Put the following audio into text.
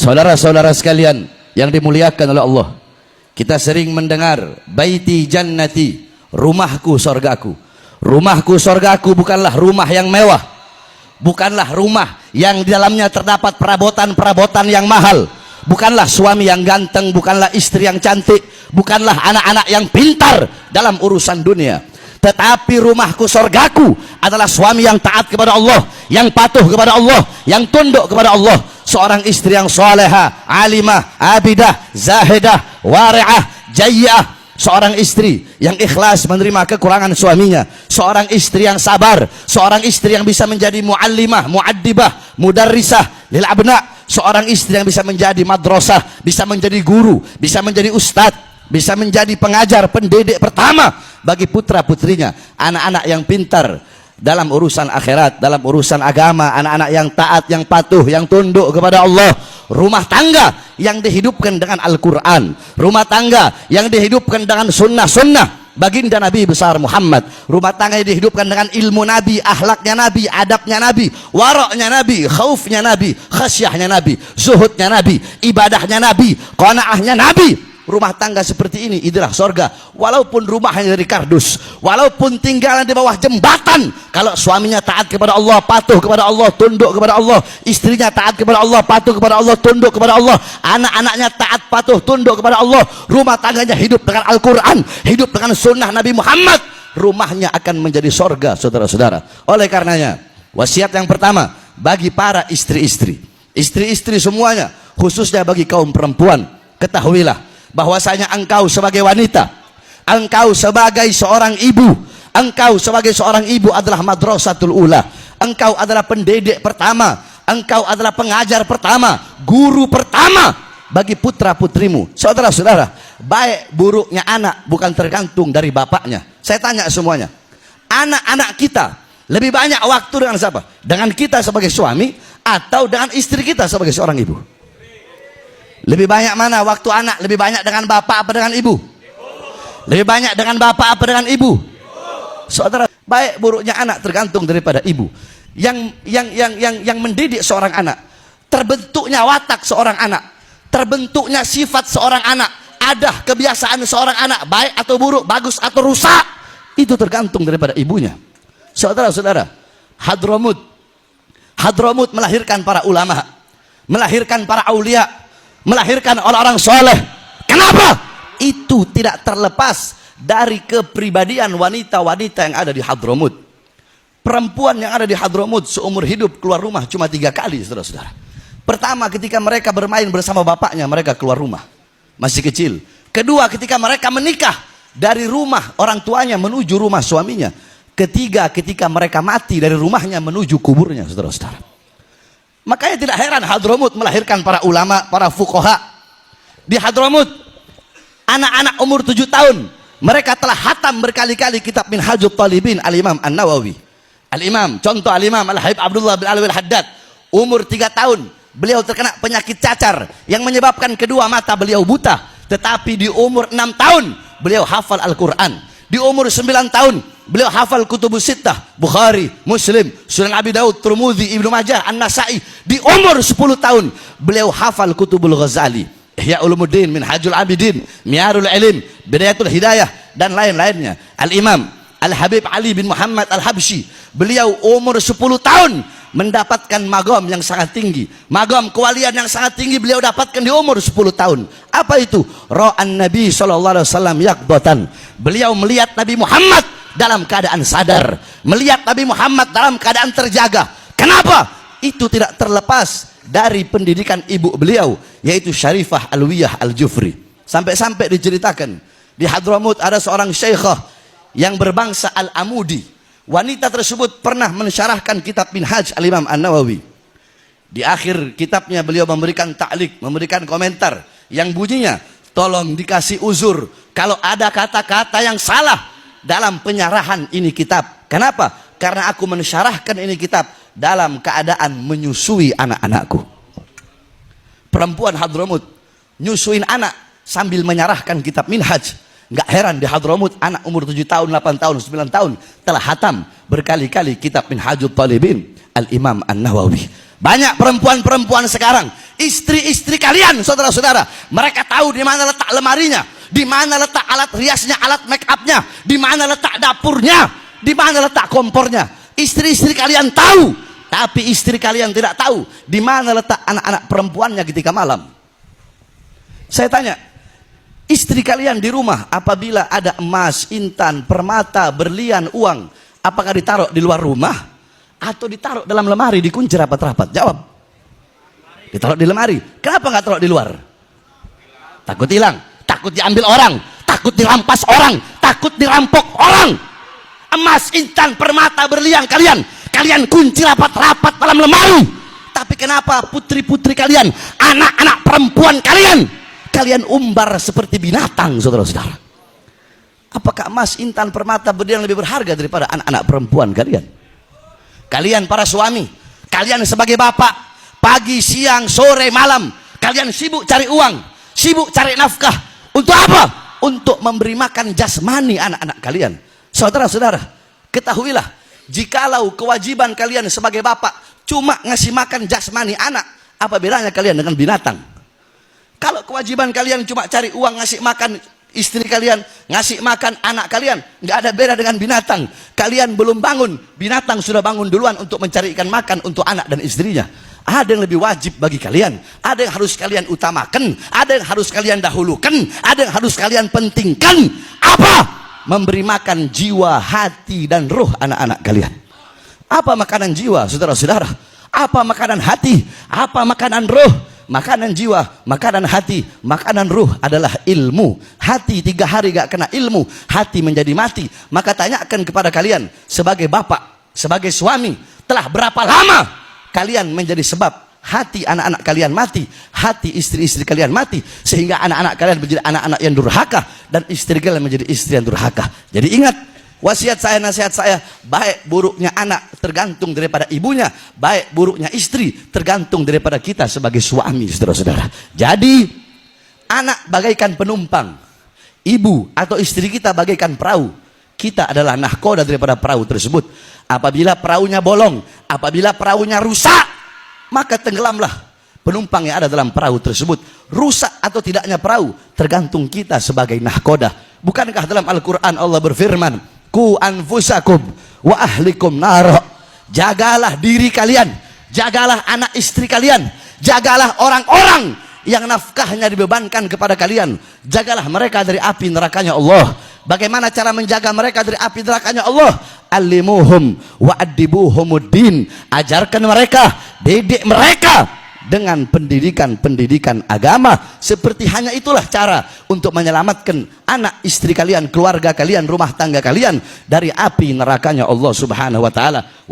Saudara-saudara sekalian yang dimuliakan oleh Allah, kita sering mendengar baiti jannati, rumahku sorgaku. Rumahku sorgaku bukanlah rumah yang mewah, bukanlah rumah yang di dalamnya terdapat perabotan-perabotan yang mahal, bukanlah suami yang ganteng, bukanlah istri yang cantik, bukanlah anak-anak yang pintar dalam urusan dunia. Tetapi rumahku sorgaku adalah suami yang taat kepada Allah, yang patuh kepada Allah, yang tunduk kepada Allah. Seorang istri yang soleha, alimah, abidah, zahidah, wari'ah, jayyah. Seorang istri yang ikhlas menerima kekurangan suaminya. Seorang istri yang sabar. Seorang istri yang bisa menjadi muallimah, muaddibah, mudarrisah lil abna. Seorang istri yang bisa menjadi madrasah, bisa menjadi guru, bisa menjadi ustadz, bisa menjadi pengajar, pendidik pertama bagi putra-putrinya. Anak-anak yang pintar dalam urusan akhirat, dalam urusan agama, anak-anak yang taat, yang patuh, yang tunduk kepada Allah. Rumah tangga yang dihidupkan dengan Al-Quran, rumah tangga yang dihidupkan dengan sunnah-sunnah baginda Nabi besar Muhammad, rumah tangga yang dihidupkan dengan ilmu Nabi, akhlaknya Nabi, adabnya Nabi, waraknya Nabi, khaufnya Nabi, khasyahnya Nabi, zuhudnya Nabi, ibadahnya Nabi, qanaahnya Nabi. Rumah tangga seperti ini itulah sorga. Walaupun rumahnya dari kardus, walaupun tinggalan di bawah jembatan, kalau suaminya taat kepada Allah, patuh kepada Allah, tunduk kepada Allah, istrinya taat kepada Allah, patuh kepada Allah, tunduk kepada Allah, anak-anaknya taat, patuh, tunduk kepada Allah, rumah tangganya hidup dengan Al-Quran, hidup dengan sunnah Nabi Muhammad, rumahnya akan menjadi sorga, saudara-saudara. Oleh karenanya, wasiat yang pertama bagi para istri-istri, istri-istri semuanya, khususnya bagi kaum perempuan, ketahuilah bahwasanya engkau sebagai wanita, engkau sebagai seorang ibu, engkau sebagai seorang ibu adalah madrasatul ula, engkau adalah pendidik pertama, engkau adalah pengajar pertama, guru pertama bagi putra-putrimu. Saudara-saudara, baik buruknya anak bukan tergantung dari bapaknya. Saya tanya semuanya, anak-anak kita lebih banyak waktu dengan siapa? Dengan kita sebagai suami atau dengan istri kita sebagai seorang ibu? Lebih banyak mana waktu anak? Lebih banyak dengan bapak apa dengan ibu? Lebih banyak dengan bapak apa dengan ibu? Saudara, baik buruknya anak tergantung daripada ibu. Yang mendidik seorang anak, terbentuknya watak seorang anak, terbentuknya sifat seorang anak, ada kebiasaan seorang anak baik atau buruk, bagus atau rusak, itu tergantung daripada ibunya. Saudara-saudara, Hadramut melahirkan para ulama, melahirkan para aulia, melahirkan orang-orang soleh. Kenapa? Itu tidak terlepas dari kepribadian wanita-wanita yang ada di Hadramut. Perempuan yang ada di Hadramut seumur hidup keluar rumah cuma 3 kali, saudara-saudara. Pertama, ketika mereka bermain bersama bapaknya, mereka keluar rumah masih kecil. Kedua, ketika mereka menikah, dari rumah orang tuanya menuju rumah suaminya. Ketiga, ketika mereka mati, dari rumahnya menuju kuburnya, saudara-saudara. Makanya tidak heran Hadramut melahirkan para ulama, para fuqaha. Di Hadramut, anak-anak umur 7 tahun, mereka telah hatam berkali-kali kitab Minhajul Talibin Al-Imam An-Nawawi. Al-Imam, contoh Al-Imam Al-Habib Abdullah bin Alwi Al-Haddad, umur 3 tahun, beliau terkena penyakit cacar yang menyebabkan kedua mata beliau buta. Tetapi di umur 6 tahun, beliau hafal Al-Quran. Di umur 9 tahun, beliau hafal Kutubus Sittah, Bukhari, Muslim, Sunan Abi Daud, Tirmidzi, Ibnu Majah, An-Nasai. Di umur 10 tahun, beliau hafal Kutubul Ghazali, Ihya Ulumuddin, Minhajul Abidin, Miyarul Ilim, Bidayatul Hidayah, dan lain-lainnya. Al-Imam Al-Habib Ali bin Muhammad Al-Habsyi, beliau umur 10 tahun mendapatkan magam yang sangat tinggi, magam kewalian yang sangat tinggi beliau dapatkan di umur 10 tahun. Apa itu? Ra'an Nabi SAW yaqdatan. Beliau melihat Nabi Muhammad dalam keadaan sadar, melihat Nabi Muhammad dalam keadaan terjaga. Kenapa? Itu tidak terlepas dari pendidikan ibu beliau, yaitu Syarifah Alwiyah Al-Jufri. Sampai-sampai diceritakan di Hadramut ada seorang syekhah yang berbangsa Al-Amudi. Wanita tersebut pernah mensyarahkan kitab Minhaj Al-Imam An-Nawawi. Di akhir kitabnya beliau memberikan ta'liq, memberikan komentar yang bunyinya, tolong dikasih uzur kalau ada kata-kata yang salah dalam penyarahan ini kitab. Kenapa? Karena aku mensyarahkan ini kitab dalam keadaan menyusui anak-anakku. Perempuan Hadramut nyusuin anak sambil menyarahkan kitab Minhaj. Nggak heran di Hadramut anak umur 7 tahun, 8 tahun, 9 tahun telah hatam berkali-kali kitab Minhajul Talibin Al-Imam An-Nawawi. Banyak perempuan-perempuan sekarang Istri-istri kalian, saudara-saudara, mereka tahu di mana letak lemarinya, di mana letak alat riasnya, alat make upnya, di mana letak dapurnya, di mana letak kompornya. Istri-istri kalian tahu, tapi istri kalian tidak tahu di mana letak anak-anak perempuannya ketika malam. Saya tanya, istri kalian di rumah apabila ada emas, intan, permata, berlian, uang, apakah ditaruh di luar rumah atau ditaruh dalam lemari dikunci rapat-rapat? Jawab. Ditaruh di lemari. Kenapa nggak taruh di luar? Takut hilang, takut diambil orang, takut dirampas orang, takut dirampok orang. Emas, intan, permata, berlian kalian kunci rapat-rapat dalam lemari. Tapi kenapa putri-putri kalian, anak-anak perempuan kalian umbar seperti binatang, saudara-saudara? Apakah emas, intan, permata, berlian lebih berharga daripada anak-anak perempuan kalian? Kalian para suami, kalian sebagai bapak, pagi, siang, sore, malam, kalian sibuk cari uang, sibuk cari nafkah. Untuk apa? Untuk memberi makan jasmani anak-anak kalian. Saudara-saudara, ketahuilah, jikalau kewajiban kalian sebagai bapak cuma ngasih makan jasmani anak, apa bedanya kalian dengan binatang? Kalau kewajiban kalian cuma cari uang, ngasih makan istri kalian, ngasih makan anak kalian, nggak ada beda dengan binatang. Kalian belum bangun, binatang sudah bangun duluan untuk mencari ikan makan untuk anak dan istrinya. Ada yang lebih wajib bagi kalian, ada yang harus kalian utamakan, ada yang harus kalian dahulukan, ada yang harus kalian pentingkan. Apa? Memberi makan jiwa, hati, dan ruh anak-anak kalian. Apa makanan jiwa, saudara-saudara? Apa makanan hati? Apa makanan ruh? Makanan jiwa, makanan hati, makanan ruh adalah ilmu. Hati 3 hari gak kena ilmu, hati menjadi mati. Maka tanyakan kepada kalian, sebagai bapak, sebagai suami, telah berapa lama kalian menjadi sebab hati anak-anak kalian mati, hati istri-istri kalian mati, sehingga anak-anak kalian menjadi anak-anak yang durhaka, dan istri kalian menjadi istri yang durhaka. Jadi ingat, wasiat saya, nasihat saya, baik buruknya anak tergantung daripada ibunya, baik buruknya istri tergantung daripada kita sebagai suami, saudara-saudara. Jadi anak bagaikan penumpang, ibu atau istri kita bagaikan perahu. Kita adalah nahkoda daripada perahu tersebut. Apabila perahunya bolong, apabila perahunya rusak, maka tenggelamlah penumpang yang ada dalam perahu tersebut. Rusak atau tidaknya perahu tergantung kita sebagai nahkoda. Bukankah dalam Al-Quran Allah berfirman, ku anfusakum wa ahlikum naro. Jagalah diri kalian, jagalah anak istri kalian, jagalah orang-orang yang nafkahnya dibebankan kepada kalian. Jagalah mereka dari api nerakanya Allah. Bagaimana cara menjaga mereka dari api nerakanya Allah? Alimuhum wa addibuhumuddin. Ajarkan mereka, didik mereka dengan pendidikan agama. Seperti hanya itulah cara untuk menyelamatkan anak istri kalian, keluarga kalian, rumah tangga kalian dari api nerakanya Allah Subhanahu wa taala.